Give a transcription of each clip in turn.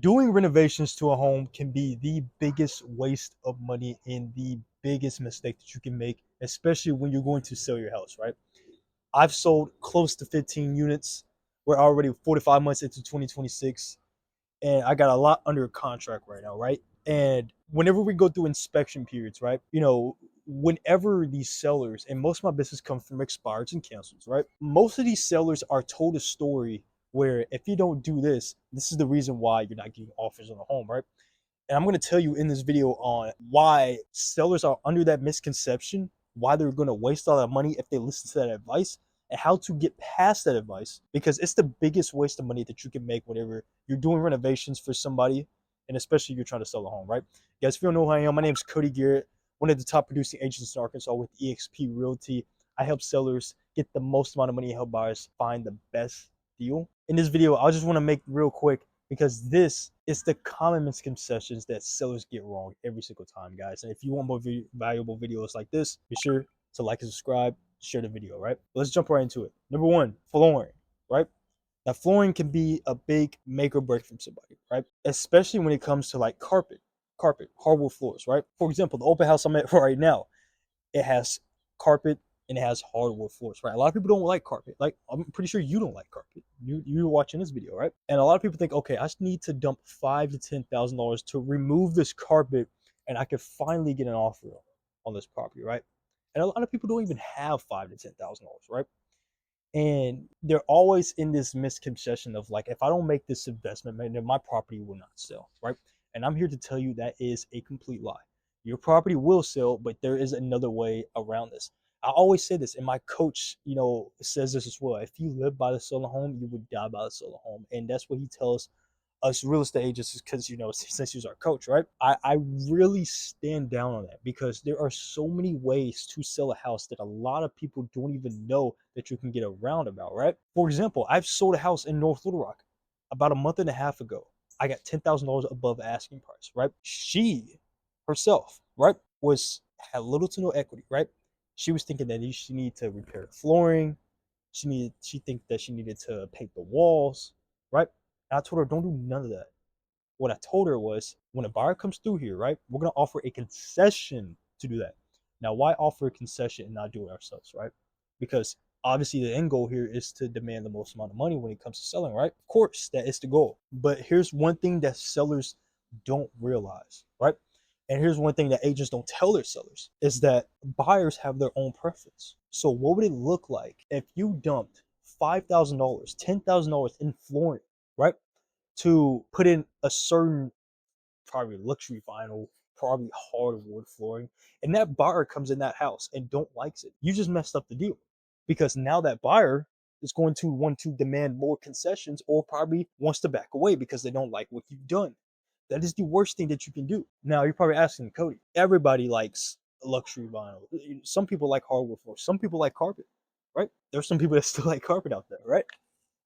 Doing renovations to a home can be the biggest waste of money and the biggest mistake that you can make, especially when you're going to sell your house, right? I've sold close to 15 units. We're already 45 months into 2026, and I got a lot under contract right now, right? And whenever we go through inspection periods, right? Whenever these sellers, and most of my business comes from expireds and cancels, right? Most of these sellers are told a story where if you don't do this, this is the reason why you're not getting offers on a home, right? And I'm going to tell you in this video on why sellers are under that misconception, why they're going to waste all that money if they listen to that advice, and how to get past that advice, because it's the biggest waste of money that you can make whenever you're doing renovations for somebody, and especially if you're trying to sell a home, right? Guys, if you don't know who I am, my name is Cody Garrett, one of the top producing agents in Arkansas with EXP Realty. I help sellers get the most amount of money and help buyers find the best deal. In this video, I just want to make real quick, because this is the common misconceptions that sellers get wrong every single time, guys. And if you want more valuable videos like this, be sure to like and subscribe, share the video, right? Let's jump right into it. Number one, flooring, right? Now, flooring can be a big make or break from somebody, right? Especially when it comes to like hardwood floors, right? For example, the open house I'm at right now, it has carpet and it has hardwood floors, right? A lot of people don't like carpet. Like, I'm pretty sure you don't like carpet. You're watching this video, right? And a lot of people think, okay, I just need to dump $5,000 to $10,000 to remove this carpet, and I can finally get an offer on this property, right? And a lot of people don't even have $5,000 to $10,000, right? And they're always in this misconception of like, if I don't make this investment, man, then my property will not sell, right? And I'm here to tell you that is a complete lie. Your property will sell, but there is another way around this. I always say this, and my coach, says this as well. If you live by the solo home, you would die by the solo home, and that's what he tells us real estate agents, because since he's our coach, right? I really stand down on that, because there are so many ways to sell a house that a lot of people don't even know that you can get around about, right? For example, I've sold a house in North Little Rock about a month and a half ago. I got $10,000 above asking price, right? She herself, right, was had little to no equity, right? She was thinking that she needed to repair the flooring. She think that she needed to paint the walls, right? And I told her, don't do none of that. What I told her was, when a buyer comes through here, right, we're gonna offer a concession to do that. Now, why offer a concession and not do it ourselves, right? Because obviously the end goal here is to demand the most amount of money when it comes to selling, right? Of course, that is the goal. But here's one thing that sellers don't realize, right? And here's one thing that agents don't tell their sellers, is that buyers have their own preference. So what would it look like if you dumped $5,000, $10,000 in flooring, right, to put in a certain, probably luxury vinyl, probably hardwood flooring, and that buyer comes in that house and don't likes it? You just messed up the deal, because now that buyer is going to want to demand more concessions, or probably wants to back away because they don't like what you've done. That is the worst thing that you can do. Now, you're probably asking, Cody, everybody likes luxury vinyl. Some people like hardwood floors. Some people like carpet, right? There's some people that still like carpet out there, right?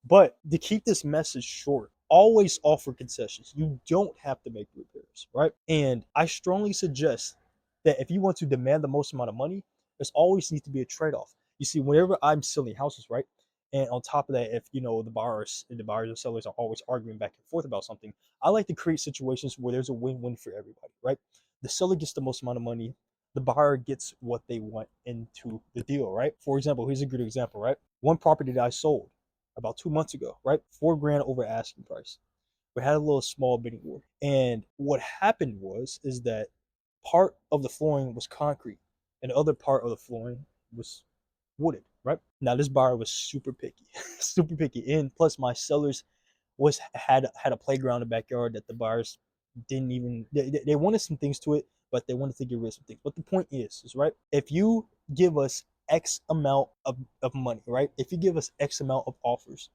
But to keep this message short, always offer concessions. You don't have to make repairs, right? And I strongly suggest that if you want to demand the most amount of money, there's always needs to be a trade-off. You see, whenever I'm selling houses, right? And on top of that, if the buyers and sellers are always arguing back and forth about something, I like to create situations where there's a win-win for everybody, right? The seller gets the most amount of money, the buyer gets what they want into the deal, right? For example, here's a good example, right? One property that I sold about 2 months ago, right? 4 grand over asking price. We had a little small bidding war. And what happened is that part of the flooring was concrete and the other part of the flooring was wooded, right? Now this buyer was super picky, super picky. And plus my sellers had a playground in the backyard that the buyers didn't even, they wanted some things to it, but they wanted to get rid of some things. But the point is right, if you give us X amount of money, right? If you give us X amount of offers,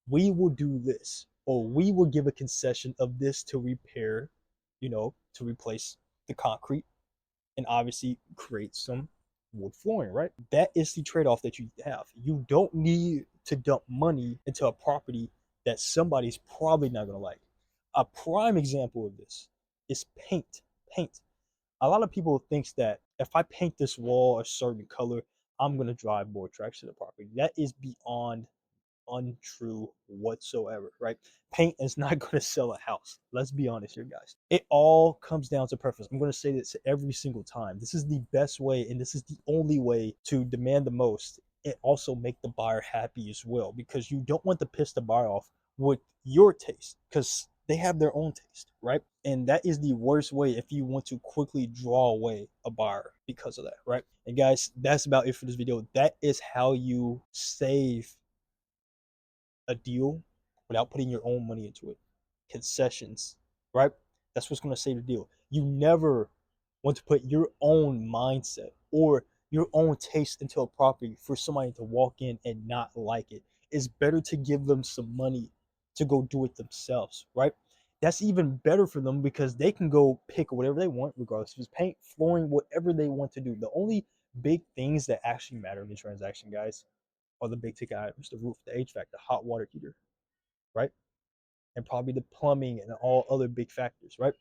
we will do this, or we will give a concession of this to repair, to replace the concrete, and obviously create some wood flooring, right? That is the trade-off that you have. You don't need to dump money into a property that somebody's probably not going to like. A prime example of this is paint. Paint. A lot of people thinks that if I paint this wall a certain color, I'm going to drive more traffic to the property. That is beyond untrue whatsoever, right? Paint is not going to sell a house. Let's be honest here, guys. It all comes down to preference. I'm going to say this every single time. This is the best way, and this is the only way to demand the most and also make the buyer happy as well, because you don't want to piss the buyer off with your taste, because they have their own taste, right? And that is the worst way if you want to quickly draw away a buyer because of that, right? And guys, that's about it for this video. That is how you save a deal without putting your own money into it. Concessions, right? That's what's going to save the deal. You never want to put your own mindset or your own taste into a property for somebody to walk in and not like it. It's better to give them some money to go do it themselves, right? That's even better for them because they can go pick whatever they want, regardless if it's paint, flooring, whatever they want to do. The only big things that actually matter in the transaction, guys, are the big ticket items: the roof, the HVAC, the hot water heater, right? And probably the plumbing and all other big factors, right?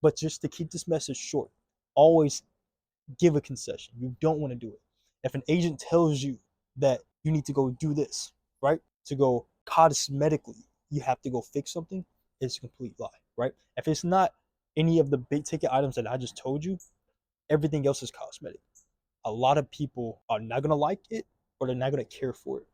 But just to keep this message short, always give a concession. You don't want to do it. If an agent tells you that you need to go do this, right? To go cosmetically, you have to go fix something, it's a complete lie, right? If it's not any of the big ticket items that I just told you, everything else is cosmetic. A lot of people are not going to like it or they're not going to care for it,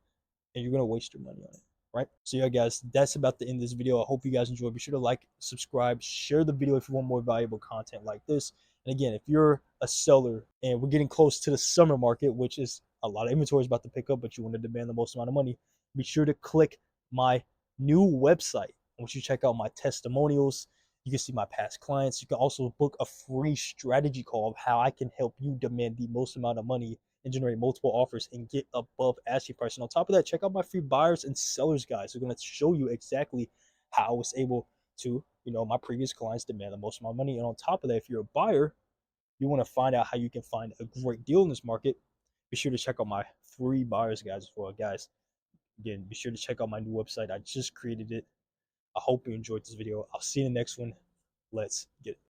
and you're going to waste your money on it, right? So yeah, guys, that's about the end of this video. I hope you guys enjoyed. Be sure to like, subscribe, share the video if you want more valuable content like this. And again, if you're a seller and we're getting close to the summer market, which is a lot of inventory is about to pick up, but you want to demand the most amount of money, be sure to click my new website. I want you to check out my testimonials. You can see my past clients. You can also book a free strategy call of how I can help you demand the most amount of money and generate multiple offers and get above asking price. And on top of that, check out my free buyers and sellers guys. They're going to show you exactly how I was able to, my previous clients demand the most amount of money. And on top of that, if you're a buyer, you want to find out how you can find a great deal in this market, be sure to check out my free buyers guys as well, guys. Again, be sure to check out my new website. I just created it. I hope you enjoyed this video. I'll see you in the next one. Let's get it.